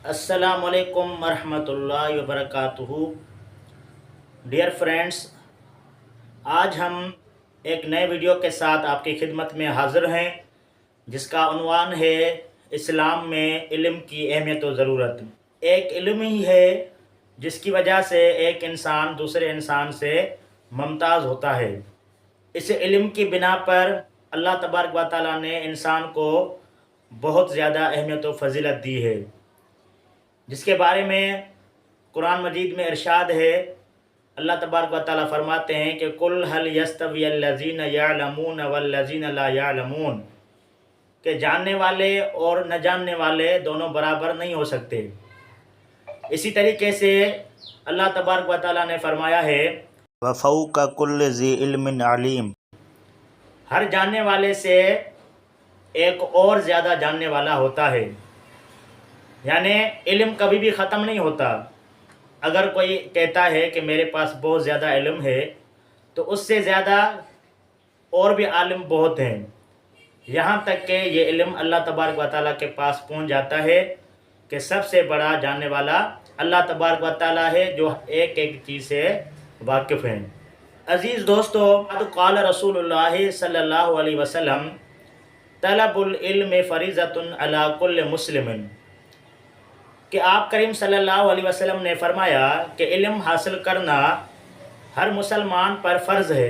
السلام علیکم ورحمۃ اللہ وبرکاتہ۔ ڈیئر فرینڈس، آج ہم ایک نئے ویڈیو کے ساتھ آپ کی خدمت میں حاضر ہیں، جس کا عنوان ہے اسلام میں علم کی اہمیت و ضرورت۔ ایک علم ہی ہے جس کی وجہ سے ایک انسان دوسرے انسان سے ممتاز ہوتا ہے۔ اس علم کی بنا پر اللہ تبارک و تعالیٰ نے انسان کو بہت زیادہ اہمیت و فضیلت دی ہے، جس کے بارے میں قرآن مجید میں ارشاد ہے۔ اللہ تبارک و تعالیٰ فرماتے ہیں کہ قُلْ هَلْ يَسْتَوِيَ الَّذِينَ يَعْلَمُونَ وَالَّذِينَ لَا يَعْلَمُونَ، کہ جاننے والے اور نہ جاننے والے دونوں برابر نہیں ہو سکتے۔ اسی طریقے سے اللہ تبارک و تعالیٰ نے فرمایا ہے وَفَوْقَ كُلِّ ذِي عِلْمٍ عَلِيمٍ، ہر جاننے والے سے ایک اور زیادہ جاننے والا ہوتا ہے۔ یعنی علم کبھی بھی ختم نہیں ہوتا۔ اگر کوئی کہتا ہے کہ میرے پاس بہت زیادہ علم ہے، تو اس سے زیادہ اور بھی عالم بہت ہیں، یہاں تک کہ یہ علم اللہ تبارک و تعالیٰ کے پاس پہنچ جاتا ہے کہ سب سے بڑا جاننے والا اللہ تبارک و تعالیٰ ہے، جو ایک ایک چیز سے واقف ہیں۔ عزیز دوستو، قال رسول اللہ صلی اللہ علیہ وسلم طلب العلم فریضۃ علی کل مسلم، کہ آپ کریم صلی اللہ علیہ وسلم نے فرمایا کہ علم حاصل کرنا ہر مسلمان پر فرض ہے۔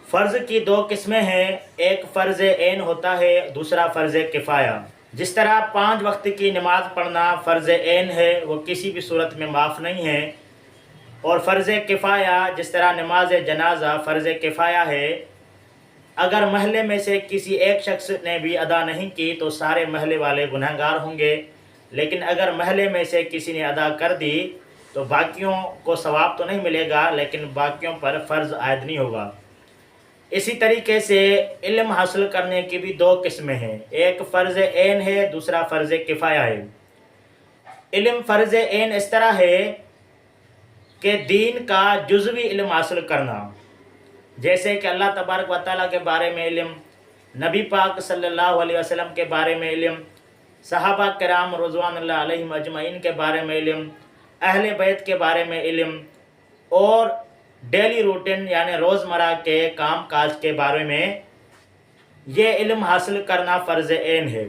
فرض کی دو قسمیں ہیں، ایک فرض عین ہوتا ہے، دوسرا فرض کفایہ۔ جس طرح 5 وقت کی نماز پڑھنا فرض عین ہے، وہ کسی بھی صورت میں معاف نہیں ہے، اور فرض کفایہ جس طرح نماز جنازہ فرض کفایہ ہے، اگر محلے میں سے کسی ایک شخص نے بھی ادا نہیں کی تو سارے محلے والے گنہگار ہوں گے، لیکن اگر محلے میں سے کسی نے ادا کر دی تو باقیوں کو ثواب تو نہیں ملے گا، لیکن باقیوں پر فرض عائد نہیں ہوگا۔ اسی طریقے سے علم حاصل کرنے کی بھی 2 قسمیں ہیں، ایک فرض عین ہے، دوسرا فرض کفایہ ہے۔ علم فرض عین اس طرح ہے کہ دین کا جزوی علم حاصل کرنا، جیسے کہ اللہ تبارک و تعالیٰ کے بارے میں علم، نبی پاک صلی اللہ علیہ وسلم کے بارے میں علم، صحابہ کرام رضوان اللہ علیہم اجمعین کے بارے میں علم، اہل بیت کے بارے میں علم، اور ڈیلی روٹین یعنی روزمرہ کے کام کاج کے بارے میں یہ علم حاصل کرنا فرض عین ہے۔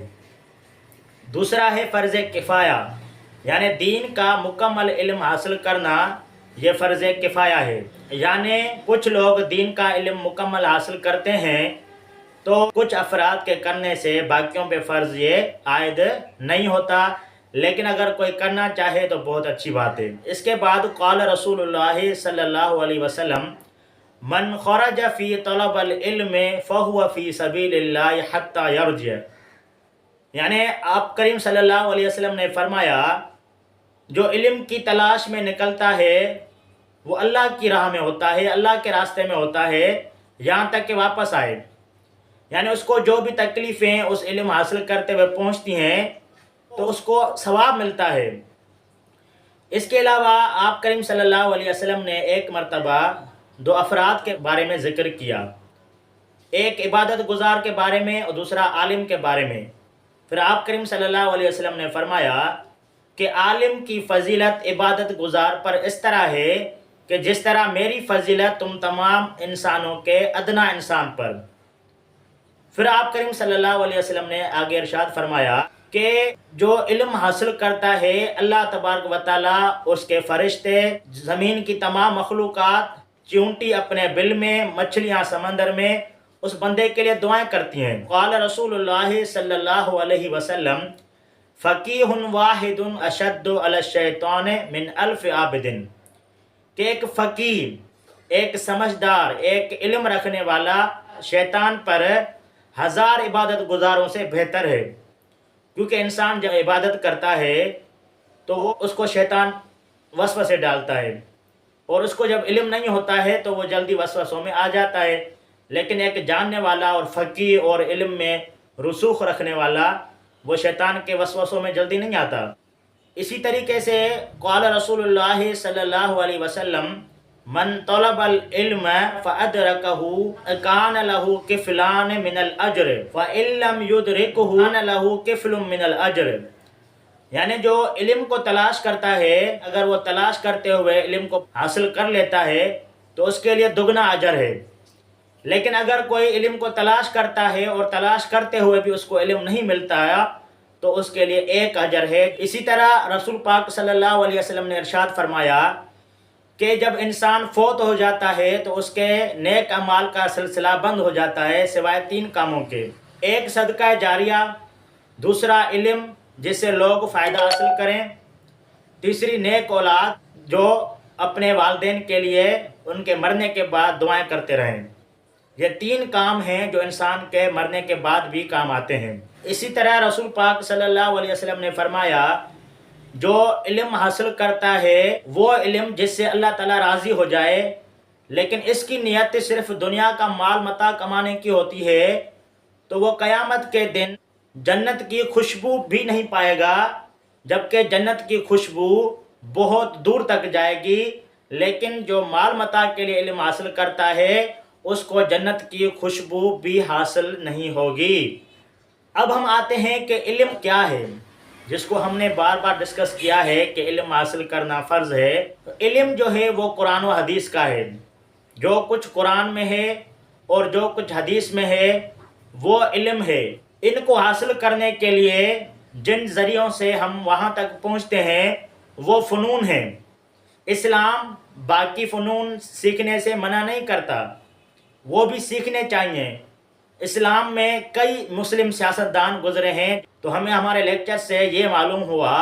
دوسرا ہے فرض کفایہ، یعنی دین کا مکمل علم حاصل کرنا، یہ فرض کفایہ ہے۔ یعنی کچھ لوگ دین کا علم مکمل حاصل کرتے ہیں تو کچھ افراد کے کرنے سے باقیوں پہ فرض یہ عائد نہیں ہوتا، لیکن اگر کوئی کرنا چاہے تو بہت اچھی بات ہے۔ اس کے بعد قال رسول اللہ صلی اللہ علیہ وسلم من خرج فی طلب العلم فہو فی سبیل اللہ حتی یرجع، یعنی آپ کریم صلی اللہ علیہ وسلم نے فرمایا جو علم کی تلاش میں نکلتا ہے وہ اللہ کی راہ میں ہوتا ہے، اللہ کے راستے میں ہوتا ہے، یہاں تک کہ واپس آئے۔ یعنی اس کو جو بھی تکلیفیں اس علم حاصل کرتے ہوئے پہنچتی ہیں تو اس کو ثواب ملتا ہے۔ اس کے علاوہ آپ کریم صلی اللہ علیہ وسلم نے ایک مرتبہ 2 افراد کے بارے میں ذکر کیا، ایک عبادت گزار کے بارے میں اور دوسرا عالم کے بارے میں۔ پھر آپ کریم صلی اللہ علیہ وسلم نے فرمایا کہ عالم کی فضیلت عبادت گزار پر اس طرح ہے کہ جس طرح میری فضیلت تم تمام انسانوں کے ادنا انسان پر۔ پھر آپ کریم صلی اللہ علیہ وسلم نے آگے ارشاد فرمایا کہ جو علم حاصل کرتا ہے اللہ تبارک و تعالیٰ، اس کے فرشتے، زمین کی تمام مخلوقات، چیونٹی اپنے بل میں، مچھلیاں سمندر میں اس بندے کے لیے دعائیں کرتی ہیں۔ قال رسول اللہ صلی اللہ علیہ وسلم فقیہ واحد اشد علی الشیطان من 1000 عابد، کہ ایک فقیہ، ایک سمجھدار، ایک علم رکھنے والا شیطان پر 1000 عبادت گزاروں سے بہتر ہے، کیونکہ انسان جب عبادت کرتا ہے تو وہ اس کو شیطان وسوسے ڈالتا ہے، اور اس کو جب علم نہیں ہوتا ہے تو وہ جلدی وسوسوں میں آ جاتا ہے، لیکن ایک جاننے والا اور فقیہ اور علم میں رسوخ رکھنے والا وہ شیطان کے وسوسوں میں جلدی نہیں آتا۔ اسی طریقے سے قال رسول اللہ صلی اللہ علیہ وسلم من طلب العلم فأدركه كان له كفلان من الأجر وإن لم يدركه كان له كفل من الأجر، یعنی جو علم کو تلاش کرتا ہے، اگر وہ تلاش کرتے ہوئے علم کو حاصل کر لیتا ہے تو اس کے لیے دگنا اجر ہے۔ لیکن اگر کوئی علم کو تلاش کرتا ہے اور تلاش کرتے ہوئے بھی اس کو علم نہیں ملتا ہے تو اس کے لیے ایک اجر ہے۔ اسی طرح رسول پاک صلی اللہ علیہ وسلم نے ارشاد فرمایا کہ جب انسان فوت ہو جاتا ہے تو اس کے نیک اعمال کا سلسلہ بند ہو جاتا ہے سوائے 3 کاموں کے: ایک صدقہ جاریہ، دوسرا علم جس سے لوگ فائدہ حاصل کریں، تیسری نیک اولاد جو اپنے والدین کے لیے ان کے مرنے کے بعد دعائیں کرتے رہیں۔ یہ 3 کام ہیں جو انسان کے مرنے کے بعد بھی کام آتے ہیں۔ اسی طرح رسول پاک صلی اللہ علیہ وسلم نے فرمایا جو علم حاصل کرتا ہے وہ علم جس سے اللہ تعالیٰ راضی ہو جائے، لیکن اس کی نیت صرف دنیا کا مال متاع کمانے کی ہوتی ہے، تو وہ قیامت کے دن جنت کی خوشبو بھی نہیں پائے گا، جبکہ جنت کی خوشبو بہت دور تک جائے گی۔ لیکن جو مال متاع کے لیے علم حاصل کرتا ہے اس کو جنت کی خوشبو بھی حاصل نہیں ہوگی۔ اب ہم آتے ہیں کہ علم کیا ہے، جس کو ہم نے بار بار ڈسکس کیا ہے کہ علم حاصل کرنا فرض ہے۔ علم جو ہے وہ قرآن و حدیث کا ہے۔ جو کچھ قرآن میں ہے اور جو کچھ حدیث میں ہے وہ علم ہے۔ ان کو حاصل کرنے کے لیے جن ذریعوں سے ہم وہاں تک پہنچتے ہیں وہ فنون ہیں۔ اسلام باقی فنون سیکھنے سے منع نہیں کرتا، وہ بھی سیکھنے چاہیے۔ اسلام میں کئی مسلم سیاستدان گزرے ہیں، تو ہمیں ہمارے لیکچر سے یہ معلوم ہوا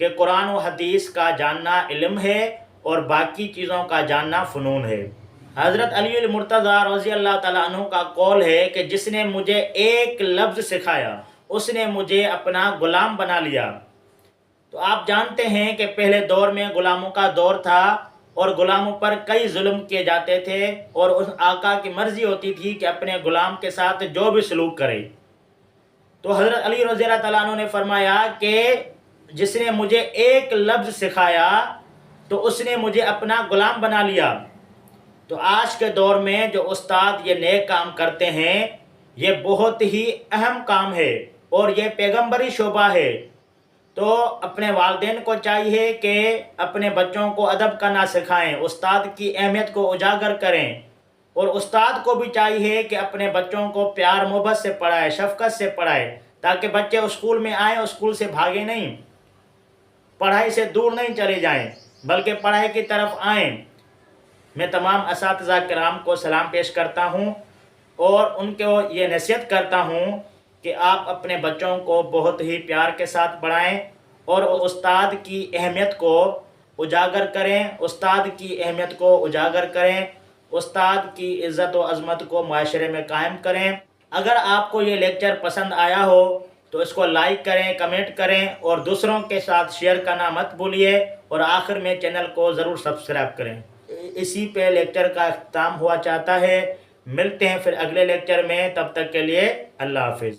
کہ قرآن و حدیث کا جاننا علم ہے اور باقی چیزوں کا جاننا فنون ہے۔ حضرت علی المرتضیٰ رضی اللہ تعالیٰ عنہ کا قول ہے کہ جس نے مجھے ایک لفظ سکھایا اس نے مجھے اپنا غلام بنا لیا۔ تو آپ جانتے ہیں کہ پہلے دور میں غلاموں کا دور تھا اور غلاموں پر کئی ظلم کیے جاتے تھے اور اس آقا کی مرضی ہوتی تھی کہ اپنے غلام کے ساتھ جو بھی سلوک کرے۔ تو حضرت علی رضی اللہ تعالیٰ عنہ نے فرمایا کہ جس نے مجھے ایک لفظ سکھایا تو اس نے مجھے اپنا غلام بنا لیا۔ تو آج کے دور میں جو استاد یہ نیک کام کرتے ہیں یہ بہت ہی اہم کام ہے اور یہ پیغمبری شعبہ ہے۔ تو اپنے والدین کو چاہیے کہ اپنے بچوں کو ادب کرنا سکھائیں، استاد کی اہمیت کو اجاگر کریں، اور استاد کو بھی چاہیے کہ اپنے بچوں کو پیار محبت سے پڑھائے، شفقت سے پڑھائے، تاکہ بچے اسکول میں آئیں، اسکول سے بھاگیں نہیں، پڑھائی سے دور نہیں چلے جائیں بلکہ پڑھائی کی طرف آئیں۔ میں تمام اساتذہ کرام کو سلام پیش کرتا ہوں اور ان کو یہ نصیحت کرتا ہوں کہ آپ اپنے بچوں کو بہت ہی پیار کے ساتھ پڑھائیں اور استاد کی اہمیت کو اجاگر کریں، استاد کی اہمیت کو اجاگر کریں، استاد کی عزت و عظمت کو معاشرے میں قائم کریں۔ اگر آپ کو یہ لیکچر پسند آیا ہو تو اس کو لائک کریں، کمنٹ کریں اور دوسروں کے ساتھ شیئر کرنا مت بھولیے، اور آخر میں چینل کو ضرور سبسکرائب کریں۔ اسی پہ لیکچر کا اختتام ہوا چاہتا ہے۔ ملتے ہیں پھر اگلے لیکچر میں، تب تک کے لیے اللہ حافظ۔